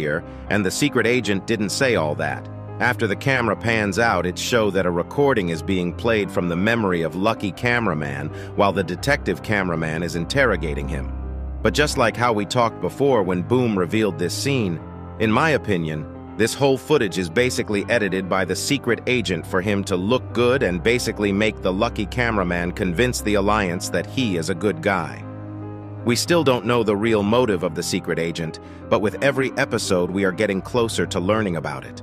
here, and the secret agent didn't say all that. After the camera pans out, it shows that a recording is being played from the memory of Lucky Cameraman while the detective cameraman is interrogating him. But just like how we talked before when Boom revealed this scene, in my opinion, this whole footage is basically edited by the secret agent for him to look good and basically make the Lucky Cameraman convince the Alliance that he is a good guy. We still don't know the real motive of the secret agent, but with every episode we are getting closer to learning about it.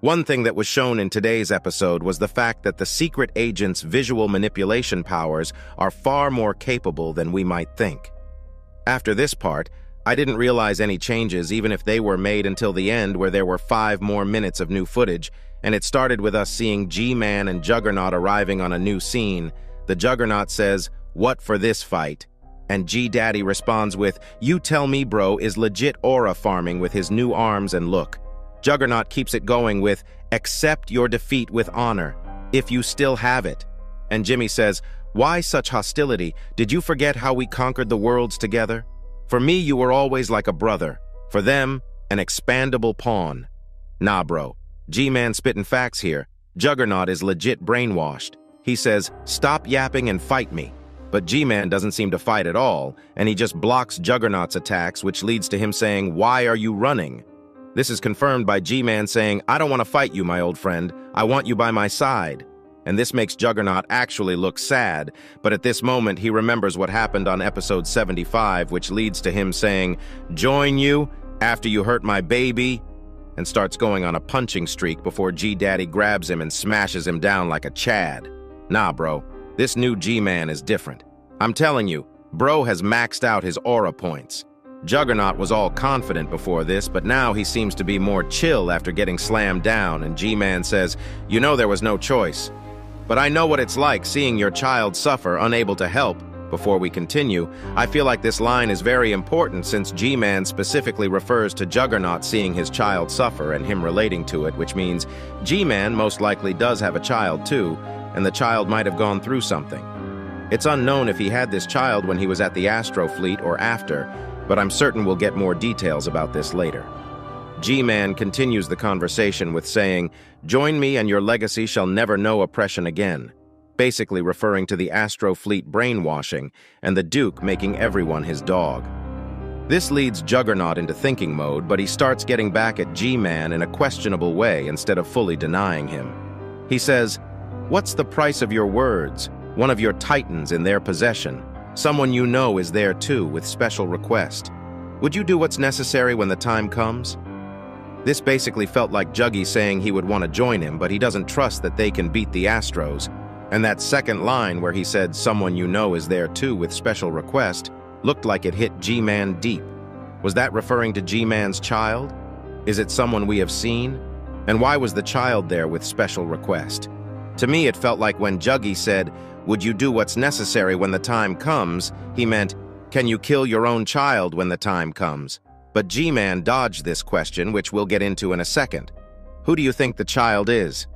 One thing that was shown in today's episode was the fact that the secret agent's visual manipulation powers are far more capable than we might think. After this part, I didn't realize any changes even if they were made until the end where there were 5 more minutes of new footage, and it started with us seeing G-Man and Juggernaut arriving on a new scene. The Juggernaut says, "What for this fight?" And G-Daddy responds with, "You tell me bro is legit aura farming with his new arms and look." Juggernaut keeps it going with, "Accept your defeat with honor, if you still have it." And Jimmy says, "Why such hostility? Did you forget how we conquered the worlds together? For me, you were always like a brother. For them, an expandable pawn." Nah, bro. G-Man spitting facts here. Juggernaut is legit brainwashed. He says, "Stop yapping and fight me." But G-Man doesn't seem to fight at all, and he just blocks Juggernaut's attacks, which leads to him saying, "Why are you running?" This is confirmed by G-Man saying, "I don't want to fight you, my old friend. I want you by my side." And this makes Juggernaut actually look sad, but at this moment he remembers what happened on episode 75, which leads to him saying, "Join you after you hurt my baby," and starts going on a punching streak before G-Daddy grabs him and smashes him down like a Chad. Nah, bro. This new G-Man is different. I'm telling you, bro has maxed out his aura points. Juggernaut was all confident before this, but now he seems to be more chill after getting slammed down, and G-Man says, "You know there was no choice. But I know what it's like seeing your child suffer, unable to help." Before we continue, I feel like this line is very important since G-Man specifically refers to Juggernaut seeing his child suffer and him relating to it, which means G-Man most likely does have a child too, and the child might have gone through something. It's unknown if he had this child when he was at the Astro Fleet or after, but I'm certain we'll get more details about this later. G-Man continues the conversation with saying, "Join me and your legacy shall never know oppression again," basically referring to the Astro Fleet brainwashing and the Duke making everyone his dog. This leads Juggernaut into thinking mode, but he starts getting back at G-Man in a questionable way instead of fully denying him. He says, "What's the price of your words? One of your titans in their possession. Someone you know is there too with special request. Would you do what's necessary when the time comes?" This basically felt like Juggy saying he would want to join him, but he doesn't trust that they can beat the Astros. And that second line where he said, "Someone you know is there too with special request," looked like it hit G-Man deep. Was that referring to G-Man's child? Is it someone we have seen? And why was the child there with special request? To me, it felt like when Juggy said, "Would you do what's necessary when the time comes?" he meant, "Can you kill your own child when the time comes?" But G-Man dodged this question, which we'll get into in a second. Who do you think the child is?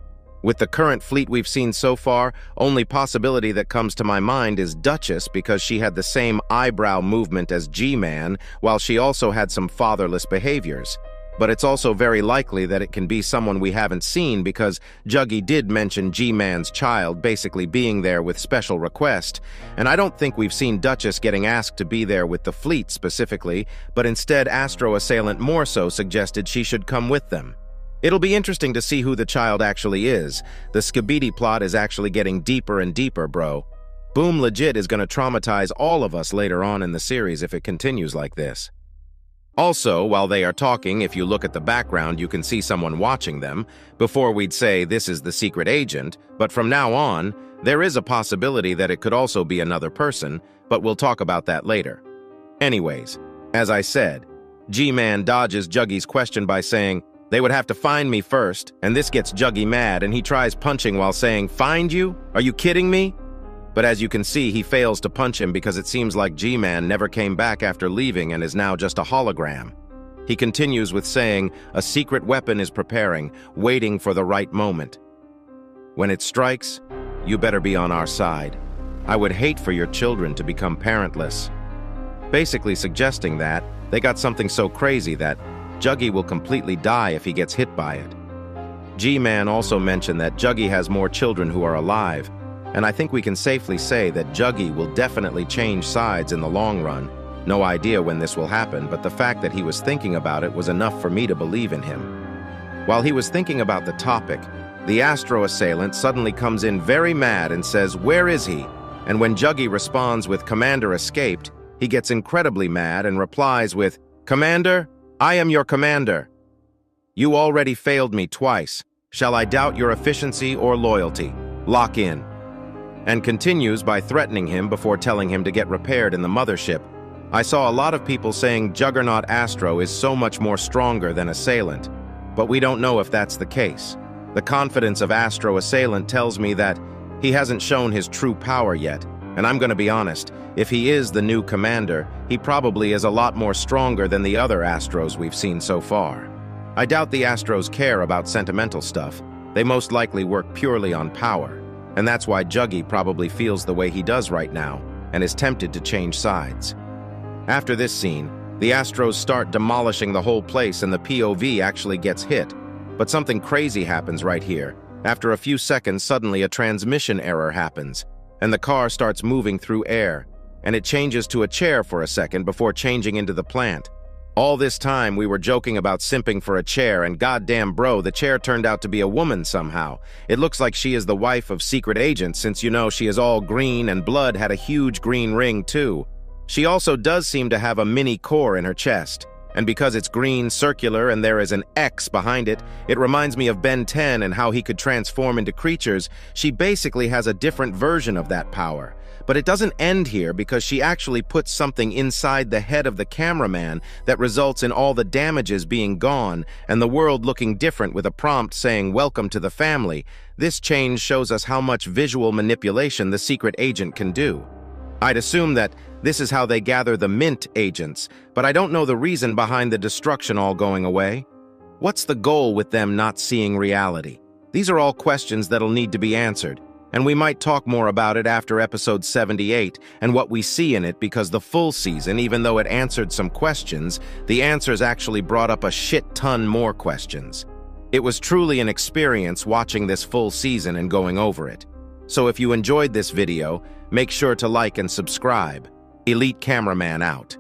With the current fleet we've seen so far, only possibility that comes to my mind is Duchess because she had the same eyebrow movement as G-Man, while she also had some fatherless behaviors. But it's also very likely that it can be someone we haven't seen because Juggy did mention G-Man's child basically being there with special request, and I don't think we've seen Duchess getting asked to be there with the fleet specifically, but instead Astro Assailant more so suggested she should come with them. It'll be interesting to see who the child actually is. The Skibidi plot is actually getting deeper and deeper, bro. Boom legit is gonna traumatize all of us later on in the series if it continues like this. Also, while they are talking, if you look at the background, you can see someone watching them. Before we'd say this is the secret agent, but from now on, there is a possibility that it could also be another person, but we'll talk about that later. Anyways, as I said, G-Man dodges Juggy's question by saying, "They would have to find me first," and this gets Juggy mad, and he tries punching while saying, "Find you? Are you kidding me?" But as you can see, he fails to punch him because it seems like G-Man never came back after leaving and is now just a hologram. He continues with saying, "A secret weapon is preparing, waiting for the right moment. When it strikes, you better be on our side. I would hate for your children to become parentless." Basically suggesting that they got something so crazy that Juggy will completely die if he gets hit by it. G-Man also mentioned that Juggy has more children who are alive, and I think we can safely say that Juggy will definitely change sides in the long run. No idea when this will happen, but the fact that he was thinking about it was enough for me to believe in him. While he was thinking about the topic, the Astro assailant suddenly comes in very mad and says, "Where is he?" And when Juggy responds with "Commander escaped," he gets incredibly mad and replies with, "Commander, I am your commander. You already failed me twice. Shall I doubt your efficiency or loyalty? Lock in." And continues by threatening him before telling him to get repaired in the mothership. I saw a lot of people saying Juggernaut Astro is so much more stronger than Assailant, but we don't know if that's the case. The confidence of Astro Assailant tells me that he hasn't shown his true power yet, and I'm going to be honest, if he is the new commander, he probably is a lot more stronger than the other Astros we've seen so far. I doubt the Astros care about sentimental stuff. They most likely work purely on power, and that's why Juggy probably feels the way he does right now and is tempted to change sides. After this scene, the Astros start demolishing the whole place and the POV actually gets hit. But something crazy happens right here. After a few seconds, suddenly a transmission error happens, and the car starts moving through air, and it changes to a chair for a second before changing into the plant. All this time, we were joking about simping for a chair, and goddamn bro, the chair turned out to be a woman somehow. It looks like she is the wife of Secret Agent, since you know she is all green and blood had a huge green ring too. She also does seem to have a mini core in her chest, and because it's green, circular, and there is an X behind it, it reminds me of Ben 10 and how he could transform into creatures. She basically has a different version of that power. But it doesn't end here because she actually puts something inside the head of the cameraman that results in all the damages being gone and the world looking different with a prompt saying, "Welcome to the family." This change shows us how much visual manipulation the Secret Agent can do. I'd assume that this is how they gather the Mint agents, but I don't know the reason behind the destruction all going away. What's the goal with them not seeing reality? These are all questions that'll need to be answered, and we might talk more about it after episode 78 and what we see in it, because the full season, even though it answered some questions, the answers actually brought up a shit ton more questions. It was truly an experience watching this full season and going over it. So if you enjoyed this video, make sure to like and subscribe. Elite Cameraman out.